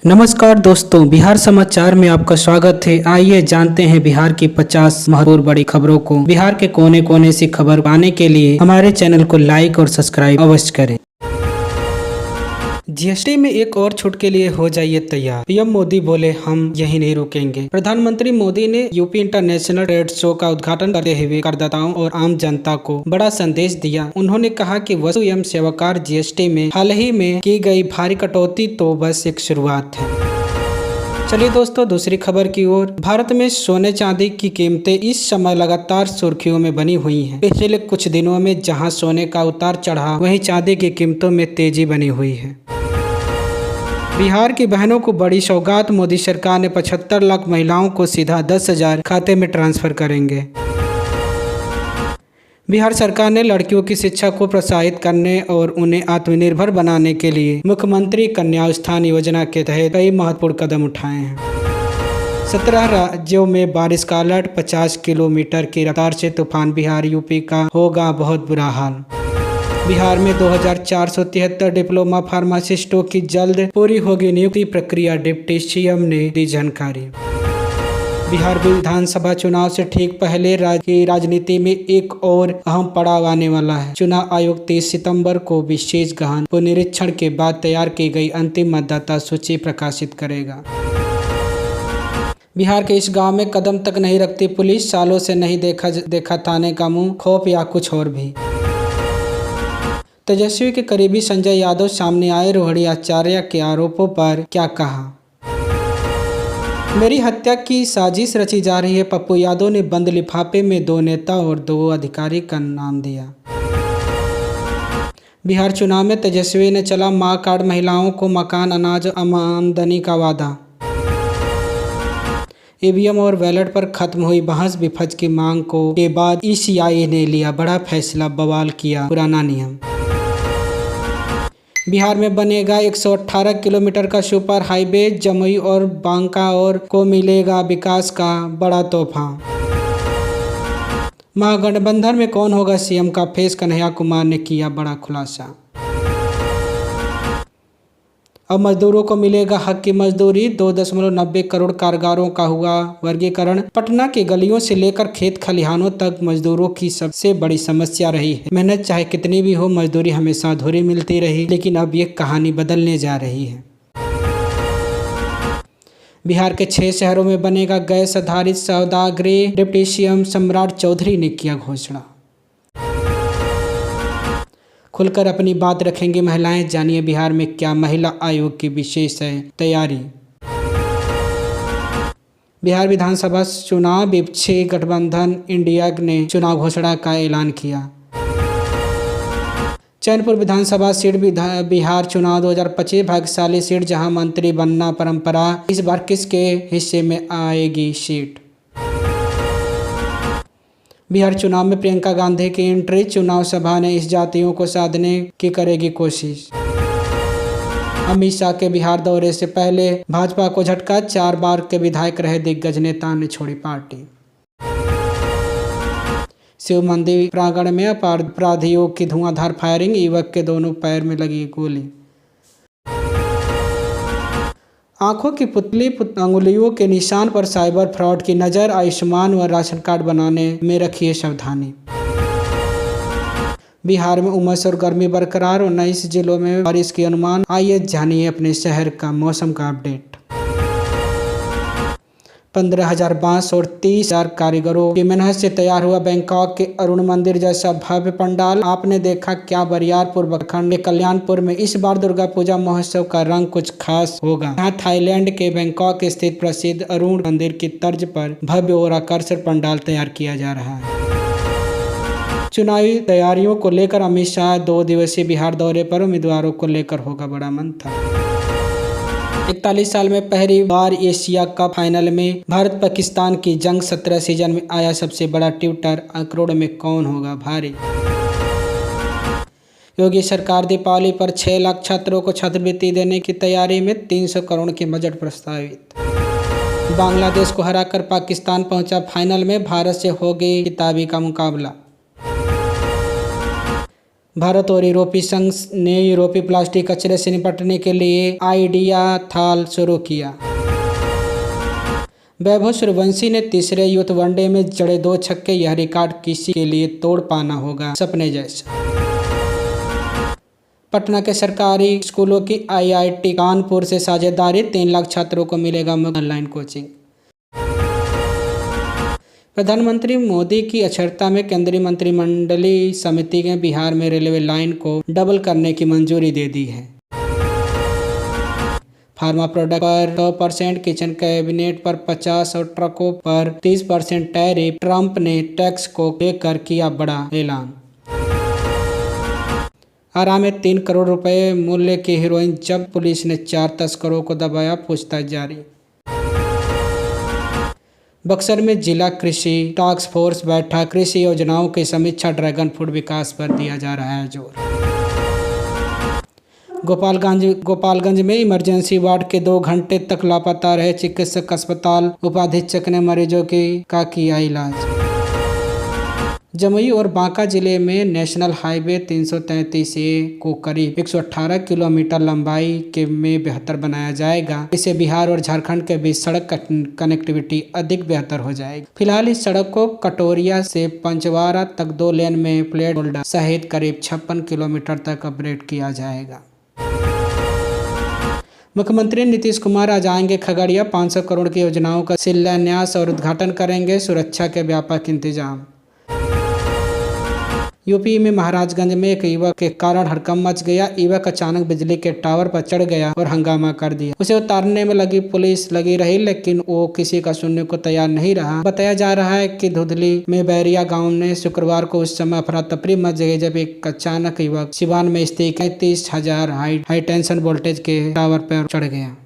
नमस्कार दोस्तों, बिहार समाचार में आपका स्वागत है। आइए जानते हैं बिहार की 50 महत्वपूर्ण बड़ी खबरों को। बिहार के कोने कोने से खबर पाने के लिए हमारे चैनल को लाइक और सब्सक्राइब अवश्य करें। जीएसटी में एक और छूट के लिए हो जाइए तैयार। पीएम मोदी बोले, हम यही नहीं रुकेंगे। प्रधानमंत्री मोदी ने यूपी इंटरनेशनल ट्रेड शो का उद्घाटन करते हुए करदाताओं और आम जनता को बड़ा संदेश दिया। उन्होंने कहा कि वस्तु एवं सेवाकर जीएसटी में हाल ही में की गई भारी कटौती तो बस एक शुरुआत है। चलिए दोस्तों, दूसरी खबर की ओर। भारत में सोने चांदी की कीमतें इस समय लगातार सुर्खियों में बनी हुई हैं। पिछले कुछ दिनों में जहां सोने का उतार चढ़ा, वहीं चांदी की कीमतों में तेजी बनी हुई है। बिहार की बहनों को बड़ी सौगात। मोदी सरकार ने 75 लाख महिलाओं को सीधा 10,000 खाते में ट्रांसफर करेंगे। बिहार सरकार ने लड़कियों की शिक्षा को प्रोत्साहित करने और उन्हें आत्मनिर्भर बनाने के लिए मुख्यमंत्री कन्या उत्थान योजना के तहत कई महत्वपूर्ण कदम उठाए हैं। 17 राज्यों में बारिश का अलर्ट। 50 किलोमीटर की रफ्तार से तूफान बिहार यूपी का होगा बहुत बुरा हाल। बिहार में 2473 डिप्लोमा फार्मासिस्टों की जल्द पूरी होगी नियुक्ति प्रक्रिया। डिप्टी सीएम ने दी जानकारी। बिहार विधानसभा चुनाव से ठीक पहले राज्य की राजनीति में एक और अहम पड़ाव आने वाला है। चुनाव आयोग 30 सितंबर को विशेष गहन पुनरीक्षण के बाद तैयार की गई अंतिम मतदाता सूची प्रकाशित करेगा। बिहार के इस गांव में कदम तक नहीं रखती पुलिस। सालों से नहीं देखा थाने का मुंह। खौफ या कुछ और भी। तेजस्वी के करीबी संजय यादव सामने आए। रोहिणी आचार्य के आरोपों पर क्या कहा? मेरी हत्या की साजिश रची जा रही है। पप्पू यादव ने बंद लिफाफे में 2 नेता और 2 अधिकारी का नाम दिया। बिहार चुनाव में तेजस्वी ने चला मां कार्ड। महिलाओं को मकान, अनाज, आमदनी का वादा। ईवीएम और बैलेट पर खत्म हुई बहस विपक्ष की मांग के बाद ईसीआई ने लिया बड़ा फैसला। बवाल किया पुराना नियम। बिहार में बनेगा 118 किलोमीटर का सुपर हाईवे। जमुई और बांका और को मिलेगा विकास का बड़ा तोहफा। महागठबंधन में कौन होगा सीएम का फेस? कन्हैया कुमार ने किया बड़ा खुलासा। अब मजदूरों को मिलेगा हक की मजदूरी। 2.90 करोड़ कामगारों का हुआ वर्गीकरण। पटना की गलियों से लेकर खेत खलिहानों तक मजदूरों की सबसे बड़ी समस्या रही है। मेहनत चाहे कितनी भी हो, मजदूरी हमेशा अधूरी मिलती रही, लेकिन अब ये कहानी बदलने जा रही है। बिहार के 6 शहरों में बनेगा गैस आधारित सौदागृह। डिप्टी सीएम सम्राट चौधरी ने किया घोषणा। खुलकर अपनी बात रखेंगी महिलाएं। जानिए बिहार में क्या महिला आयोग की विशेष है तैयारी। बिहार विधानसभा चुनाव। विपक्षी गठबंधन इंडिया ने चुनाव घोषणा का ऐलान किया। चैनपुर विधानसभा सीट बिहार चुनाव 2025 भाग्यशाली सीट, जहां मंत्री बनना परंपरा। इस बार किसके हिस्से में आएगी सीट? बिहार चुनाव में प्रियंका गांधी की एंट्री। चुनाव सभा ने इस जातियों को साधने की करेगी कोशिश। अमित शाह के बिहार दौरे से पहले भाजपा को झटका। 4 बार के विधायक रहे दिग्गज नेता ने छोड़ी पार्टी। शिव मंदिर प्रांगण में अपराधियों की धुआंधार फायरिंग। युवक के दोनों पैर में लगी गोली। आंखों की पुतली अंगुलियों के निशान पर साइबर फ्रॉड की नज़र। आयुष्मान व राशन कार्ड बनाने में रखिए सावधानी। बिहार में उमस और गर्मी बरकरार। 19 जिलों में बारिश की अनुमान। आइए जानिए अपने शहर का मौसम का अपडेट। 15,000 बांस और 30,000 कारीगरों की मेहनत से तैयार हुआ बैंकॉक के अरुण मंदिर जैसा भव्य पंडाल। आपने देखा क्या? बरियारपुर प्रखंड के कल्याणपुर में इस बार दुर्गा पूजा महोत्सव का रंग कुछ खास होगा। यहाँ थाईलैंड के बैंकॉक स्थित प्रसिद्ध अरुण मंदिर की तर्ज पर भव्य और आकर्षक पंडाल तैयार किया जा रहा है। चुनावी तैयारियों को लेकर अमित शाह 2 दिवसीय बिहार दौरे पर। उम्मीदवारों को लेकर होगा बड़ा मंथन। 41 साल में पहली बार एशिया कप फाइनल में भारत पाकिस्तान की जंग। 17 सीजन में आया सबसे बड़ा ट्विटर। आंकड़ों में कौन होगा भारी? योगी सरकार दीपावली पर 6 लाख छात्रों को छात्रवृत्ति देने की तैयारी में। 300 करोड़ के बजट प्रस्तावित। बांग्लादेश को हराकर पाकिस्तान पहुंचा फाइनल में। भारत से होगी किताबी का मुकाबला। भारत और यूरोपीय संघ ने यूरोपीय प्लास्टिक कचरे से निपटने के लिए आइडिया थाल शुरू किया। वैभव सूर्यवंशी ने तीसरे यूथ वनडे में जड़े 2 छक्के, यह रिकॉर्ड किसी के लिए तोड़ पाना होगा सपने जैसा। पटना के सरकारी स्कूलों की IIT कानपुर से साझेदारी, 3 लाख छात्रों को मिलेगा ऑनलाइन कोचिंग। प्रधानमंत्री मोदी की अध्यक्षता में केंद्रीय मंत्रिमंडलीय समिति ने बिहार में रेलवे लाइन को डबल करने की मंजूरी दे दी है। फार्मा प्रोडक्ट पर 100%, किचन कैबिनेट पर 50% और ट्रकों पर 30% टैरिफ। ट्रंप ने टैक्स को लेकर किया बड़ा ऐलान। आरा में 3 करोड़ रुपए मूल्य की हेरोइन जब्त, पुलिस ने 4 तस्करों को दबाया, पूछताछ जारी। बक्सर में जिला कृषि टास्क फोर्स बैठक, कृषि योजनाओं की समीक्षा, ड्रैगन फ्रूट विकास पर दिया जा रहा है जोर। गोपालगंज में इमरजेंसी वार्ड के 2 घंटे तक लापता रहे चिकित्सक, अस्पताल उपाधीक्षक ने मरीजों का किया इलाज। जमुई और बांका जिले में नेशनल हाईवे 333A को करीब 118 किलोमीटर लंबाई में बेहतर बनाया जाएगा। इससे बिहार और झारखंड के बीच सड़क कनेक्टिविटी अधिक बेहतर हो जाएगी। फिलहाल इस सड़क को कटोरिया से पंचवारा तक 2 लेन में प्लेट होल्डर सहित करीब 56 किलोमीटर तक अपग्रेड किया जाएगा। मुख्यमंत्री नीतीश कुमार आज आएंगे खगड़िया, 500 करोड़ की योजनाओं का शिलान्यास और उद्घाटन करेंगे, सुरक्षा के व्यापक इंतजाम। यूपी में महाराजगंज में एक युवक के कारण हड़कंप मच गया। युवक अचानक बिजली के टावर पर चढ़ गया और हंगामा कर दिया। उसे उतारने में पुलिस लगी रही, लेकिन वो किसी का सुनने को तैयार नहीं रहा। बताया जा रहा है कि धुधली में बैरिया गांव में शुक्रवार को उस समय अफरा तफरी मच गई जब एक अचानक युवक सिवान में स्थित 33,000 हाई टेंशन वोल्टेज के टावर पर चढ़ गया।